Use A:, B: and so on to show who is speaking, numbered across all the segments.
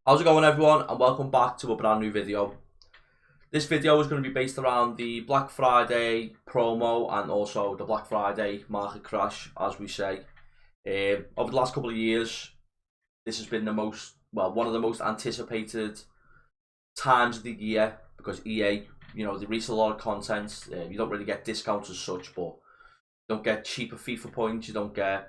A: How's it going, everyone, and welcome back to a brand new video. This video is going to be based around the Black Friday promo and also the Black Friday market crash, as we say. Over the last couple of years, this has been one of the most anticipated times of the year because EA, they release a lot of content. You don't really get discounts as such, but you don't get cheaper FIFA points, you don't get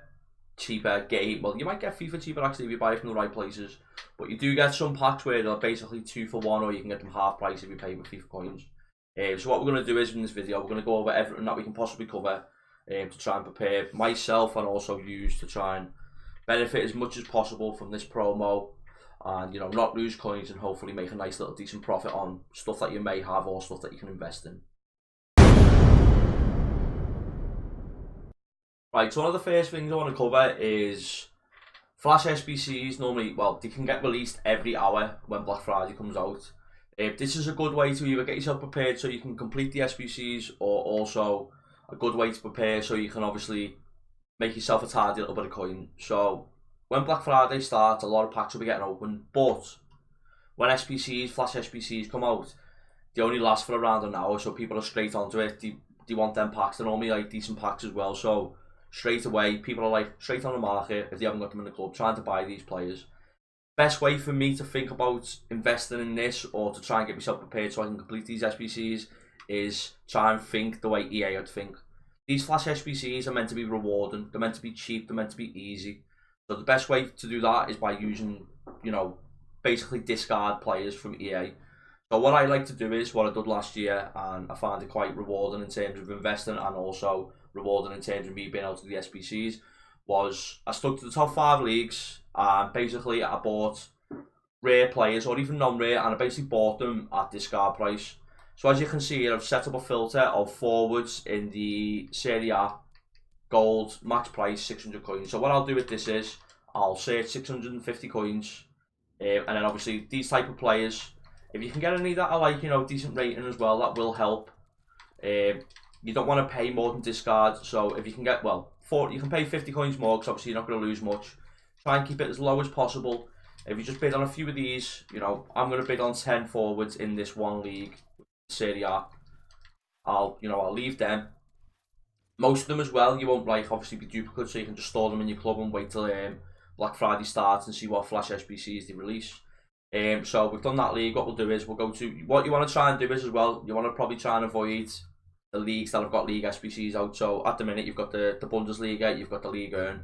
A: cheaper game. Well, you might get FIFA cheaper actually if you buy it from the right places, but you do get some packs where they're basically 2 for 1, or you can get them half price if you pay with FIFA coins. So what we're going to do is in this video, we're going to go over everything that we can possibly cover to try and prepare myself and also use to try and benefit as much as possible from this promo, and not lose coins and hopefully make a nice little decent profit on stuff that you may have or stuff that you can invest in. Right, so one of the first things I want to cover is Flash SBCs. Normally, they can get released every hour when Black Friday comes out. This is a good way to either get yourself prepared so you can complete the SBCs, or also a good way to prepare so you can obviously make yourself a tidy little bit of coin. So when Black Friday starts, a lot of packs will be getting opened, but when Flash SBCs come out, they only last for around an hour, so people are straight onto it. They want them packs. They're normally like decent packs as well, so straight away people are like straight on the market, if they haven't got them in the club, trying to buy these players. Best way for me to think about investing in this, or to try and get myself prepared so I can complete these SBCs, is try and think the way EA would think. These Flash SBCs are meant to be rewarding, they're meant to be cheap, they're meant to be easy. So the best way to do that is by using, basically discard players from EA. So what I like to do is what I did last year, and I found it quite rewarding in terms of investing and also rewarding in terms of me being able to do the SBCs, was I stuck to the top 5 leagues, and basically I bought rare players or even non-rare, and I basically bought them at discard price. So as you can see here, I've set up a filter of forwards in the Serie A gold, max price 600 coins. So what I'll do with this is I'll search 650 coins, and then obviously these type of players, if you can get any that are like, decent rating as well, that will help. You don't want to pay more than discard, so if you can get, you can pay 50 coins more, because obviously you're not going to lose much. Try and keep it as low as possible. If you just bid on a few of these, I'm going to bid on 10 forwards in this one league, Serie A. I'll leave them. Most of them as well, you won't obviously be duplicates, so you can just store them in your club and wait till Black Friday starts and see what Flash SBCs they release. So we've done that league. What we'll do is we'll go to what you want to try and do is as well, you want to probably try and avoid the leagues that have got league SBCs out. So at the minute you've got the Bundesliga, you've got the Liga,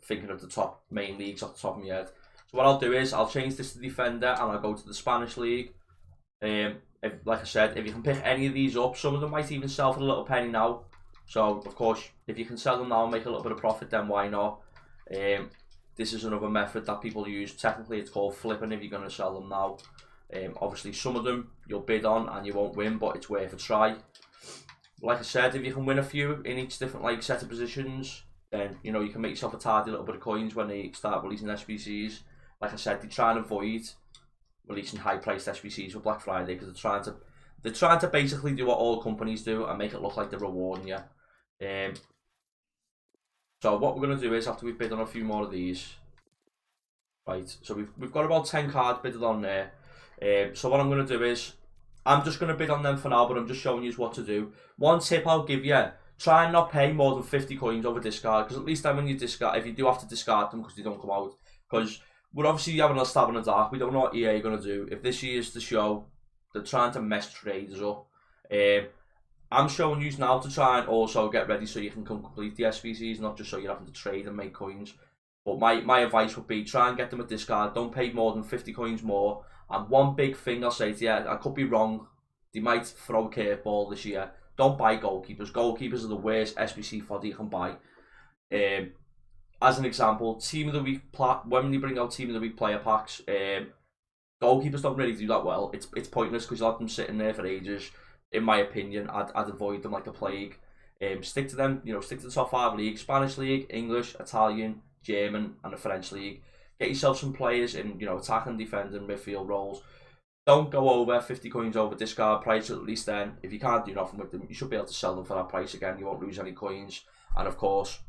A: thinking of the top main leagues off the top of my head. So what I'll do is I'll change this to Defender and I'll go to the Spanish league. Like I said, if you can pick any of these up, some of them might even sell for a little penny now. So of course, if you can sell them now and make a little bit of profit, then why not? This is another method that people use. Technically, it's called flipping if you're going to sell them now. Obviously, some of them you'll bid on and you won't win, but it's worth a try. Like I said, if you can win a few in each different set of positions, then you can make yourself a tidy little bit of coins when they start releasing SBCs. Like I said, they try and avoid releasing high-priced SBCs for Black Friday because they're trying to basically do what all companies do and make it look like they're rewarding you. So what we're going to do is, after we've bid on a few more of these, right, so we've got about 10 cards bidded on there. So what I'm going to do is, I'm just going to bid on them for now, but I'm just showing you what to do. One tip I'll give you, try and not pay more than 50 coins over discard, because at least then when you discard, if you do have to discard them because they don't come out, because we're obviously having a stab in the dark, we don't know what EA are going to do. If this year's the show, they're trying to mess traders up. I'm showing you now to try and also get ready so you can complete the SBCs, not just so you're having to trade and make coins. But my advice would be, try and get them at discard, don't pay more than 50 coins more. And one big thing I'll say to you, I could be wrong, they might throw a curveball this year, don't buy goalkeepers. Goalkeepers are the worst SBC fodder you can buy. As an example, Team of the Week, when you bring out Team of the Week player packs, goalkeepers don't really do that well. It's pointless because you'll have them sitting there for ages. In my opinion, I'd avoid them like a plague. Stick to them, stick to the top 5 leagues: Spanish league, English, Italian, German, and the French league. Get yourself some players in, attacking, defending, midfield roles. Don't go over 50 coins over discard price. At least then, if you can't do nothing with them, you should be able to sell them for that price again. You won't lose any coins. And of course,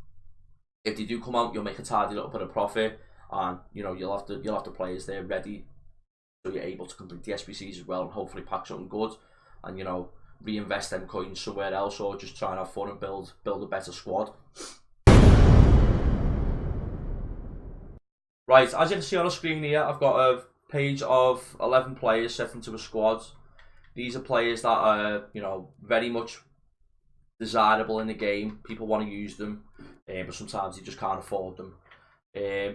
A: if they do come out, you'll make a tidy little bit of profit. and you know you'll have the players there ready, so you're able to complete the SBCs as well, and hopefully pack something good, and you know reinvest them coins somewhere else, or just try and have fun and build a better squad. Right, as you can see on the screen here, I've got a page of 11 players set into a squad. These are players that are, you know, very much desirable in the game. People want to use them, but sometimes they just can't afford them.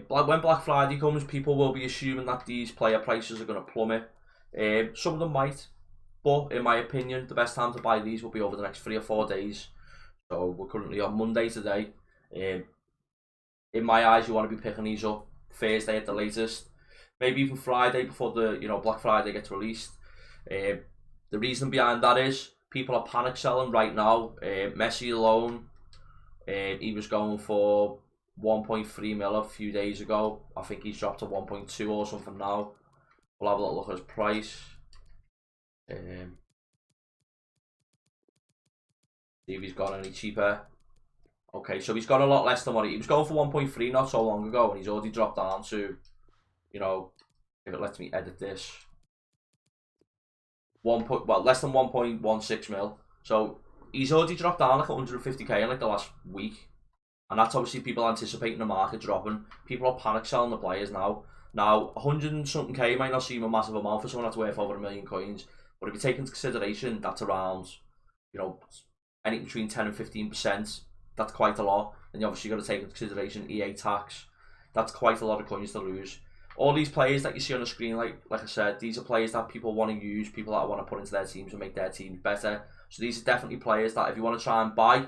A: When Black Friday comes, people will be assuming that these player prices are going to plummet. Some of them might, but in my opinion, the best time to buy these will be over the next 3 or 4 days. So we're currently on Monday today. In my eyes, you want to be picking these up Thursday at the latest, maybe even Friday before the Black Friday gets released. The reason behind that is people are panic selling right now. Messi alone, he was going for 1.3 mil a few days ago. I think he's dropped to 1.2 or something now. We'll have a little look at his price. See if he's got any cheaper. Okay, so he's got a lot less than what he was going for 1.3 not so long ago, and he's already dropped down to, you know, if it lets me edit this, less than 1.16 mil. So he's already dropped down like 150k in like the last week, and that's obviously people anticipating the market dropping. People are panic selling the players now. Now 100 and something k might not seem a massive amount for someone that's worth over 1 million coins, but if you take into consideration that's around, you know, anything between 10 and 15%. That's quite a lot, and you obviously got to take into consideration EA tax. That's quite a lot of coins to lose. All these players that you see on the screen, like I said, these are players that people want to use, people that want to put into their teams and make their teams better. So these are definitely players that if you want to try and buy,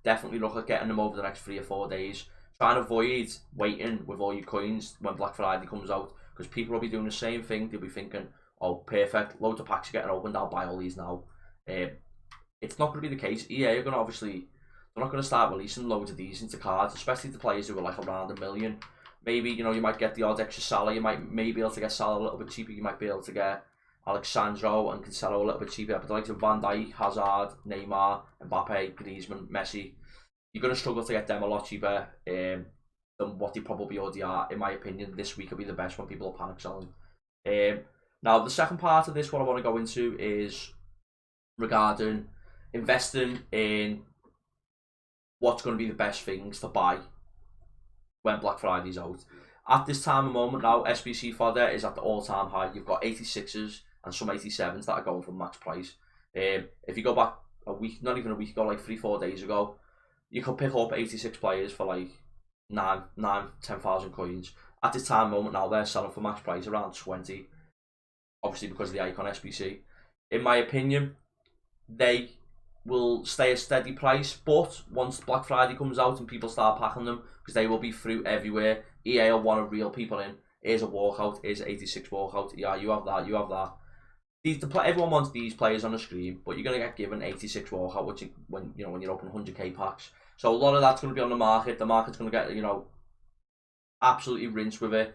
A: definitely look at getting them over the next 3 or 4 days. Try and avoid waiting with all your coins when Black Friday comes out, because people will be doing the same thing. They'll be thinking, oh perfect, loads of packs are getting opened, I'll buy all these now. It's not going to be the case. EA are going to obviously, they're not going to start releasing loads of these into cards, especially the players who are like around 1 million. Maybe, you know, you might get the odd extra Salah, you might maybe be able to get Salah a little bit cheaper, you might be able to get Alexandro and Cancelo a little bit cheaper, but the likes of Van Dijk, Hazard, Neymar, Mbappe, Griezmann, Messi, you're going to struggle to get them a lot cheaper than what they probably already are. In my opinion, this week will be the best when people are panic selling. Now, the second part of this, what I want to go into is regarding investing in what's going to be the best things to buy when Black Friday's out. At this time of moment now, SBC fodder is at the all-time high. You've got 86s and some 87s that are going for max price. If you go back a week, not even a week ago, like 3-4 days ago, you could pick up 86 players for like 10,000 coins. At this time of moment now, they're selling for max price around 20. Obviously because of the icon SBC. In my opinion, they will stay a steady price, but once Black Friday comes out and people start packing them, because they will be through everywhere, EA will want to reel people in. Here's a walkout, here's an 86 walkout, yeah, you have that, you have that. Everyone wants these players on the screen, but you're going to get given 86 walkout when you open 100k packs. So a lot of that's going to be on the market. The market's going to get, you know, absolutely rinsed with it.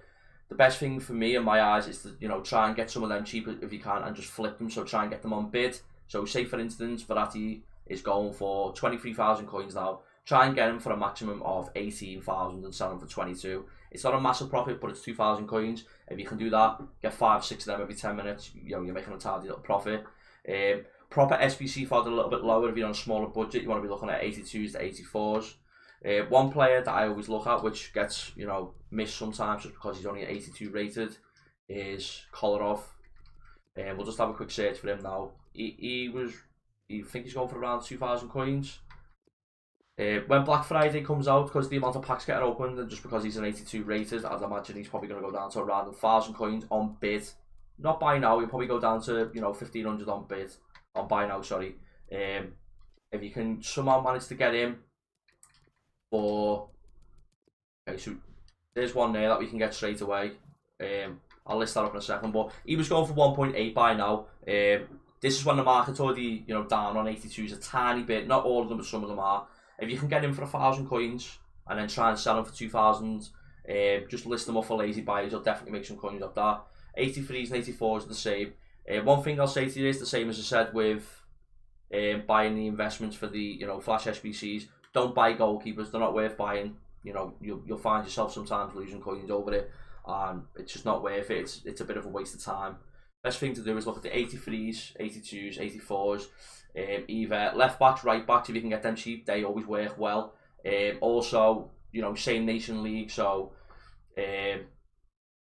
A: The best thing for me in my eyes is to, you know, try and get some of them cheap if you can and just flip them. So try and get them on bid. So say for instance, Verratti is going for 23,000 coins now. Try and get them for a maximum of 18,000 and sell them for 22. It's not a massive profit, but it's 2,000 coins. If you can do that, get 5-6 of them every 10 minutes. You know, you're making a tidy little profit. Proper SBC fodder a little bit lower. If you're on a smaller budget, you want to be looking at 82s to 84s. One player that I always look at, which gets, you know, missed sometimes just because he's only 82 rated, is Kolarov. We'll just have a quick search for him now. I think he's going for around 2,000 coins. When Black Friday comes out, because the amount of packs getting opened, and just because he's an 82 rated, I'd imagine he's probably going to go down to around 1,000 coins on bid. Not buy now, he'll probably go down to, you know, 1,500 on bid. On buy now, sorry. If you can somehow manage to get him for... Okay, so there's one there that we can get straight away. I'll list that up in a second, but he was going for 1.8 buy now. This is when the market's already, you know, down on 82s a tiny bit. Not all of them, but some of them are. If you can get him for 1,000 coins and then try and sell him for 2,000, just list them up for lazy buyers. You'll definitely make some coins off that. 83s and 84s are the same. One thing I'll say to you is the same as I said with buying the investments for the, you know, flash SBCs. Don't buy goalkeepers. They're not worth buying. you know, you'll find yourself sometimes losing coins over it, and it's just not worth it. It's a bit of a waste of time. Best thing to do is look at the 83s, 82s, 84s, either left backs, right backs. If you can get them cheap, they always work well. Also, you know, same nation league. So,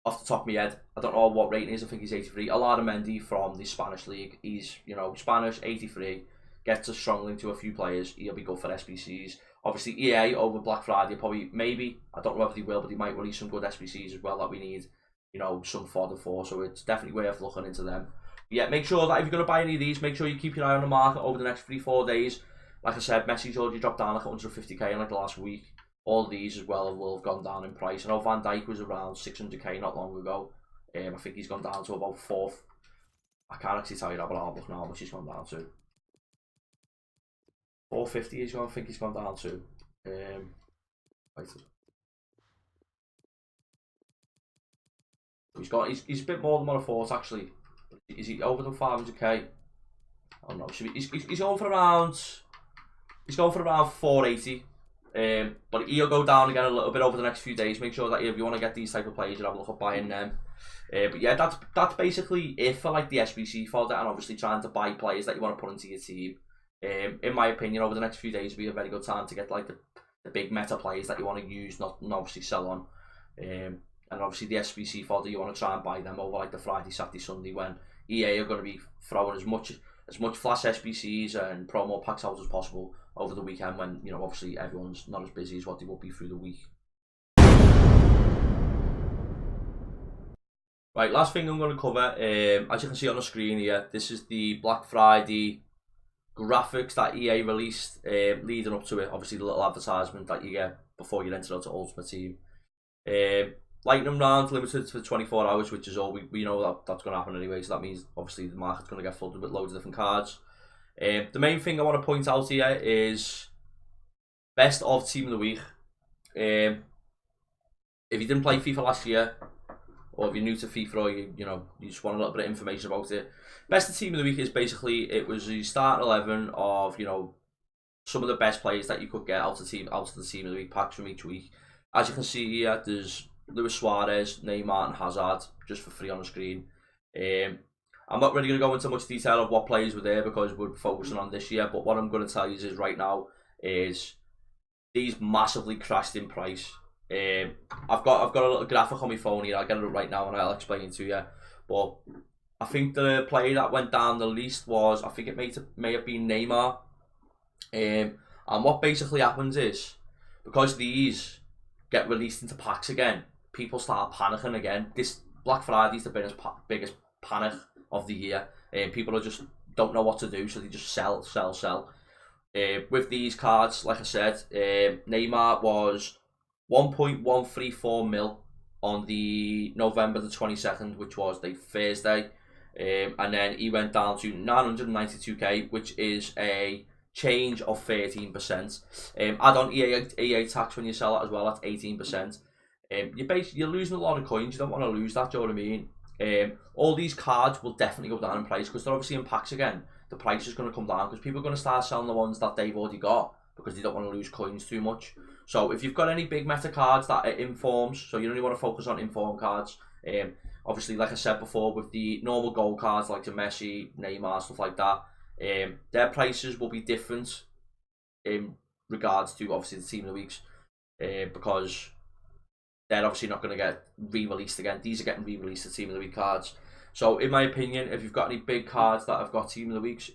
A: off the top of my head, I don't know what rating is. I think he's 83. Mendy from the Spanish league. He's, you know, Spanish, 83. Gets a strong link to a few players. He'll be good for SBCs. Obviously, EA over Black Friday probably, maybe, I don't know if they will, but they might release some good SBCs as well that we need, you know, some fodder for. So it's definitely worth looking into them. But yeah, make sure that if you're going to buy any of these, make sure you keep your eye on the market over the next 3-4 days. Like I said, Messi's already dropped down like 150k in like the last week. All these as well will have gone down in price. I know Van Dijk was around 600k not long ago. I think he's gone down to about 4th. I can't actually tell you that, but I'll look now how much he's gone down to. 450 he's gone, I think he's gone down to. Wait. He's a bit more than what I thought actually. Is he over than 500k? I don't know. He's going for around 480. But he'll go down again a little bit over the next few days. Make sure that if you want to get these type of players, you have a look at buying them. But yeah, that's basically it for like the SBC folder, and obviously trying to buy players that you want to put into your team. In my opinion, over the next few days will be a very good time to get like the big meta players that you want to use, not obviously sell on. And obviously the SBC folder, you want to try and buy them over like the Friday, Saturday, Sunday, when EA are going to be throwing as much flash SBCs and promo packs out as possible over the weekend, when, you know, obviously everyone's not as busy as what they will be through the week. Right, last thing I'm going to cover, as you can see on the screen here, this is the Black Friday graphics that EA released leading up to it. Obviously the little advertisement that you get before you enter out Ultimate Team. Lightning round limited to 24 hours, which is all we know that's going to happen anyway, so that means obviously the market's going to get flooded with loads of different cards. The main thing I want to point out here is best of team of the week. If you didn't play FIFA last year, or if you're new to FIFA, or you just want a little bit of information about it, best of team of the week is basically, it was the starting 11 of, you know, some of the best players that you could get out of the team of the week packs from each week. As you can see here, there's Luis Suarez, Neymar and Hazard just for free on the screen. I'm not really going to go into much detail of what players were there because we're focusing on this year, but what I'm going to tell you is right now is these massively crashed in price. I've got a little graphic on my phone here. I'll get it up right now and I'll explain it to you. But I think the player that went down the least was, I think it may have been Neymar. And what basically happens is, because these get released into packs again, people start panicking again. This Black Friday is the biggest panic of the year. People just don't know what to do, so they just sell. With these cards, like I said, Neymar was 1.134 mil on the November the 22nd, which was the Thursday, and then he went down to 992k, which is a change of 13%. Add on EA tax when you sell it as well, that's 18%. You're losing a lot of coins. You don't want to lose that, do you know what I mean? All these cards will definitely go down in price because they're obviously in packs again. The price is going to come down because people are going to start selling the ones that they've already got because they don't want to lose coins too much. So if you've got any big meta cards that are informs, so you only want to focus on inform cards, obviously like I said before, with the normal gold cards like the Messi, Neymar, stuff like that, their prices will be different in regards to obviously the team of the weeks, because they're obviously not going to get re-released again. These are getting re-released, the team of the week cards. So in my opinion, if you've got any big cards that have got team of the weeks,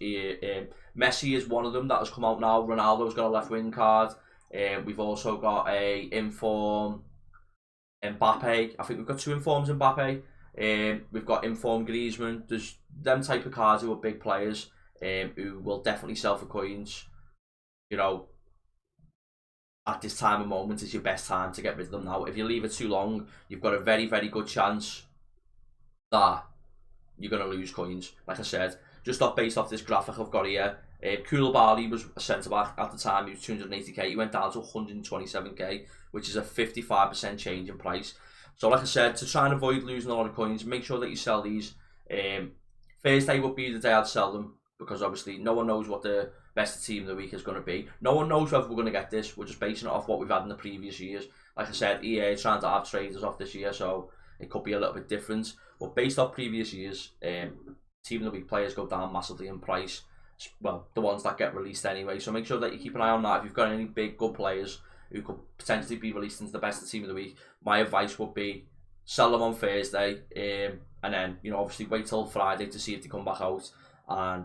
A: Messi is one of them that has come out now. Ronaldo's got a left wing card. We've also got a inform Mbappe. I think we've got 2 informs Mbappe. We've got inform Griezmann. There's them type of cards who are big players, who will definitely sell for coins. You know, at this time of moment is your best time to get rid of them now. If you leave it too long, you've got a very, very good chance that you're going to lose coins. Like I said, just based off this graphic I've got here, Koulibaly was a centre-back at the time. He was 280k. He went down to 127k, which is a 55% change in price. So like I said, to try and avoid losing a lot of coins, make sure that you sell these. Thursday would be the day I'd sell them, because obviously no one knows what the best team of the week is going to be. No one knows whether we're going to get this. We're just basing it off what we've had in the previous years. Like I said, EA is trying to have traders off this year, so it could be a little bit different. But based off previous years, team of the week players go down massively in price. Well, the ones that get released anyway. So make sure that you keep an eye on that. If you've got any big good players who could potentially be released into the best team of the week, my advice would be sell them on Thursday, and then obviously wait till Friday to see if they come back out, and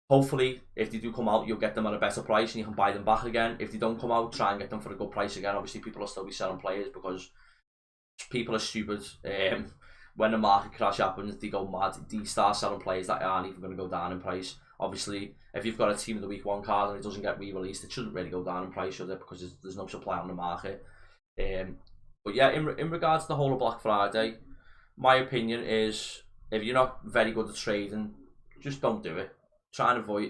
A: hopefully if they do come out, you'll get them at a better price and you can buy them back again. If they don't come out, try and get them for a good price again. Obviously people will still be selling players because people are stupid. When the market crash happens, they go mad. They start selling players that aren't even going to go down in price. Obviously, if you've got a team of the week 1 card and it doesn't get re-released, it shouldn't really go down in price, should it? Because there's no supply on the market. But yeah, in regards to the whole of Black Friday, my opinion is if you're not very good at trading, just don't do it. Try and avoid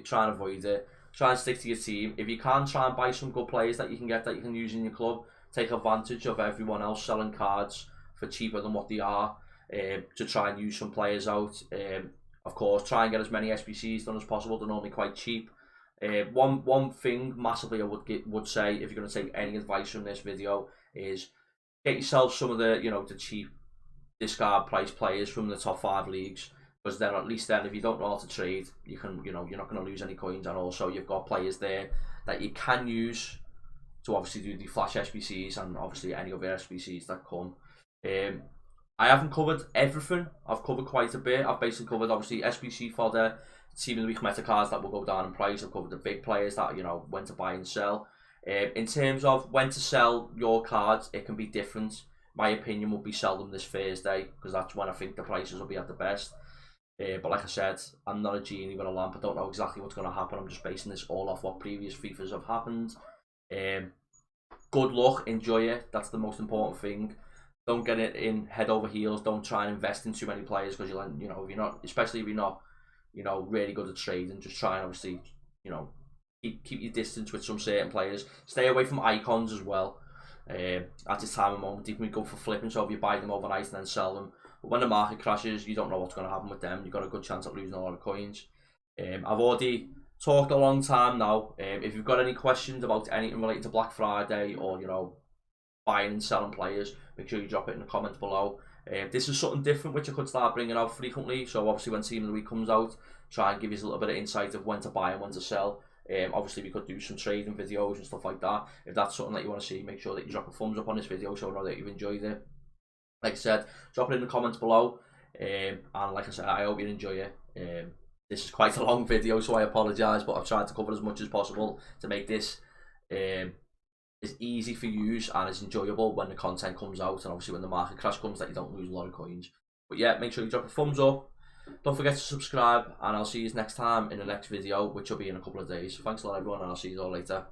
A: it. Try and stick to your team. If you can, try and buy some good players that you can get that you can use in your club. Take advantage of everyone else selling cards for cheaper than what they are, to try and use some players out. Of course, try and get as many SBCs done as possible. They're normally quite cheap. One thing massively I would say, if you're going to take any advice from this video, is get yourself some of the the cheap discard price players from the top 5 leagues, because then at least if you don't know how to trade, you can you're not going to lose any coins, and also you've got players there that you can use to obviously do the flash SBCs and obviously any other SBCs that come. I haven't covered everything. I've covered quite a bit. I've basically covered obviously SBC fodder, team of the week meta cards that will go down in price. I've covered the big players that when to buy and sell. In terms of when to sell your cards, it can be different. My opinion would be sell them this Thursday, because that's when I think the prices will be at the best. But like I said, I'm not a genie with a lamp. I don't know exactly what's going to happen. I'm just basing this all off what previous FIFAs have happened. Good luck, enjoy it. That's the most important thing. Don't get it in head over heels. Don't try and invest in too many players, because if you're not, especially if you're not, really good at trading. Just try and obviously, keep your distance with some certain players. Stay away from icons as well. At this time of moment, you can go for flipping. So if you buy them overnight and then sell them, but when the market crashes, you don't know what's going to happen with them. You've got a good chance of losing a lot of coins. I've already talked a long time now. If you've got any questions about anything related to Black Friday or buying and selling players, make sure you drop it in the comments below. This is something different which I could start bringing out frequently, so obviously when Team of the Week comes out, try and give you a little bit of insight of when to buy and when to sell. Obviously we could do some trading videos and stuff like that. If that's something that you want to see, make sure that you drop a thumbs up on this video so I know that you've enjoyed it. Like I said, drop it in the comments below, and like I said, I hope you enjoy it. This is quite a long video, so I apologise, but I've tried to cover as much as possible to make this as easy for you and as enjoyable when the content comes out, and obviously when the market crash comes, that you don't lose a lot of coins. But yeah, make sure you drop a thumbs up, don't forget to subscribe, and I'll see you next time in the next video, which will be in a couple of days. So thanks a lot everyone, and I'll see you all later.